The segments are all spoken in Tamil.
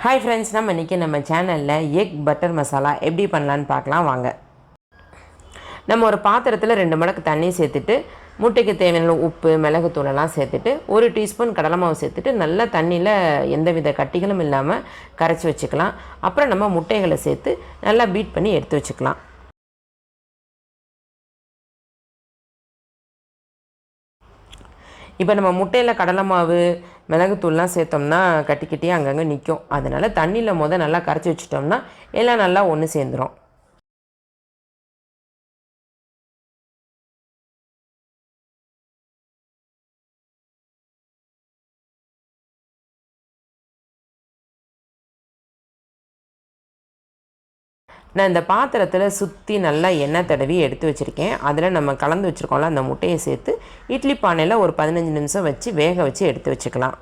ஹாய் ஃப்ரெண்ட்ஸ், நம்ம சேனலில் எக் பட்டர் மசாலா எப்படி பண்ணலான்னு பார்க்கலாம் வாங்க. நம்ம ஒரு பாத்திரத்தில் 2 மடக்கு தண்ணி சேர்த்துட்டு முட்டைக்கு தேவையான உப்பு மிளகுத்தூளெல்லாம் சேர்த்துட்டு 1 டீஸ்பூன் கடலை மாவு சேர்த்துட்டு நல்லா தண்ணியில் எந்தவித கட்டிகளும் இல்லாமல் கரைச்சி வச்சுக்கலாம். அப்புறம் நம்ம முட்டைகளை சேர்த்து நல்லா பீட் பண்ணி எடுத்து வச்சுக்கலாம். இப்போ நம்ம முட்டையில் கடலை மாவு மிளகுத்தூள்லாம் சேர்த்தோம்னா கட்டி அங்கங்கே நிற்கும். அதனால் தண்ணியில் நல்லா கரைச்சி வச்சிட்டோம்னா எல்லாம் நல்லா ஒன்று சேர்ந்துடும். நான் இந்த பாத்திரத்தில் சுற்றி நல்லா எண்ணெய் தடவி எடுத்து வச்சுருக்கேன். அதில் நம்ம கலந்து வச்சுருக்கோம்ல அந்த முட்டையை சேர்த்து இட்லி பானையில் ஒரு 15 நிமிஷம் வச்சு வேக வச்சு எடுத்து வச்சுக்கலாம்.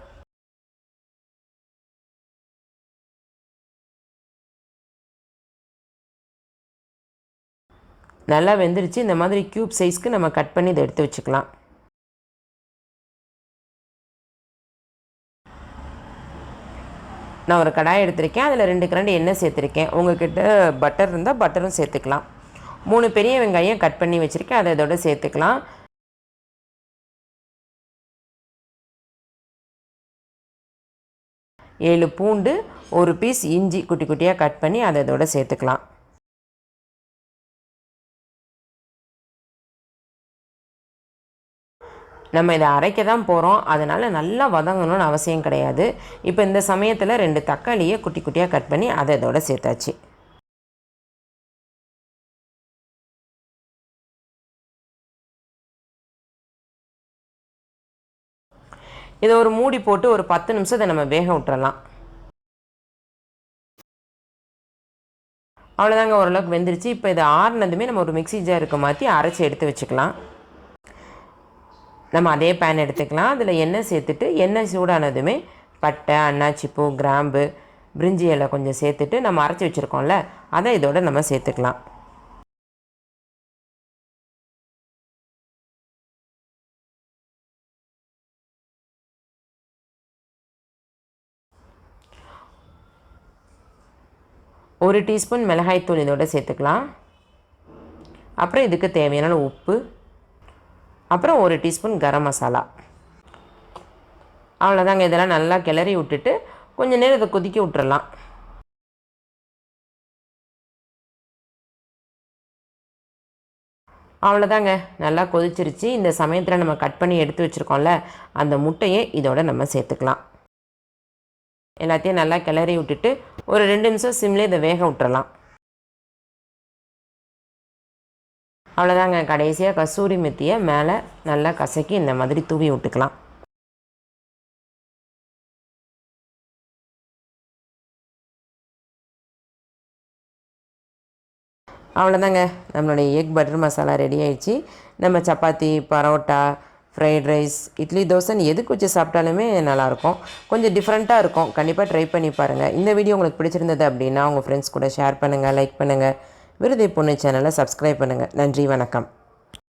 நல்லா வெந்துருச்சு. இந்த மாதிரி க்யூப் சைஸ்க்கு நம்ம கட் பண்ணி இதை எடுத்து வச்சுக்கலாம். நான் ஒரு கடாய் எடுத்திருக்கேன். அதில் 2 கரண்டி எண்ணெய் சேர்த்துருக்கேன். உங்கள்கிட்ட பட்டர் இருந்தால் பட்டரும் சேர்த்துக்கலாம். 3 பெரிய வெங்காயம் கட் பண்ணி வச்சுருக்கேன், அதை இதோட சேர்த்துக்கலாம். ஏழு பூண்டு, 1 பீஸ் இஞ்சி குட்டி குட்டியாக கட் பண்ணி அதை இதோட சேர்த்துக்கலாம். நம்ம இதை அரைக்க தான் போகிறோம், அதனால் நல்லா வதங்கணும்னு அவசியம் கிடையாது. இப்போ இந்த சமயத்தில் 2 தக்காளியை குட்டி குட்டியாக கட் பண்ணி அதை இதோட சேர்த்தாச்சு. இதை ஒரு மூடி போட்டு ஒரு 10 நிமிஷம் இதை நம்ம வேக விட்டுறலாம். அவ்வளோதாங்க, ஓரளவுக்கு வெந்துருச்சு. இப்போ இதை ஆறுனதுமே நம்ம ஒரு மிக்ஸி ஜாருக்கு மாற்றி அரைச்சி எடுத்து வச்சுக்கலாம். நம்ம அதே பேன் எடுத்துக்கலாம். அதில் எண்ணெய் சேர்த்துட்டு எண்ணெய் சூடானதுமே பட்டை, அன்னாச்சிப்பூ, கிராம்பு, பிரிஞ்சி இலை கொஞ்சம் சேர்த்துட்டு நம்ம அரைச்சி வச்சுருக்கோம்ல அதை இதோட நம்ம சேர்த்துக்கலாம். ஒரு டீஸ்பூன் மிளகாய்த்தூள் இதோட சேர்த்துக்கலாம். அப்புறம் இதுக்கு தேவையான உப்பு, அப்புறம் 1 டீஸ்பூன் கரம் மசாலா. அவ்வளோதாங்க. இதெல்லாம் நல்லா கிளறி விட்டுட்டு கொஞ்சம் நேரம் இதை கொதிக்க விட்டுறலாம். அவ்வளோதாங்க, நல்லா கொதிச்சிருச்சு. இந்த சமயத்தில் நம்ம கட் பண்ணி எடுத்து வச்சுருக்கோம்ல அந்த முட்டையை இதோட நம்ம சேர்த்துக்கலாம். எல்லாத்தையும் நல்லா கிளறி விட்டுட்டு ஒரு 2 நிமிஷம் சிம்லேயே இதை வேக விட்டுறலாம். அவ்வளோதாங்க. கடைசியாக கசூரி மெத்தியை மேலே நல்லா கசக்கி இந்த மாதிரி தூவி விட்டுக்கலாம். அவ்வளோதாங்க, நம்மளுடைய எக் பட்டர் மசாலா ரெடி ஆயிடுச்சு. நம்ம சப்பாத்தி, பரோட்டா, ஃப்ரைட் ரைஸ், இட்லி, தோசைன்னு எதுக்கு வச்சு சாப்பிட்டாலுமே நல்லாயிருக்கும். கொஞ்சம் டிஃப்ரெண்ட்டாக இருக்கும். கண்டிப்பாக ட்ரை பண்ணி பாருங்கள். இந்த வீடியோ உங்களுக்கு பிடிச்சிருந்தது அப்படின்னா உங்கள் ஃப்ரெண்ட்ஸ் கூட ஷேர் பண்ணுங்கள், லைக் பண்ணுங்கள். விருதை பொண்ணு சேனலை சப்ஸ்கிரைப் பண்ணுங்கள். நன்றி, வணக்கம்.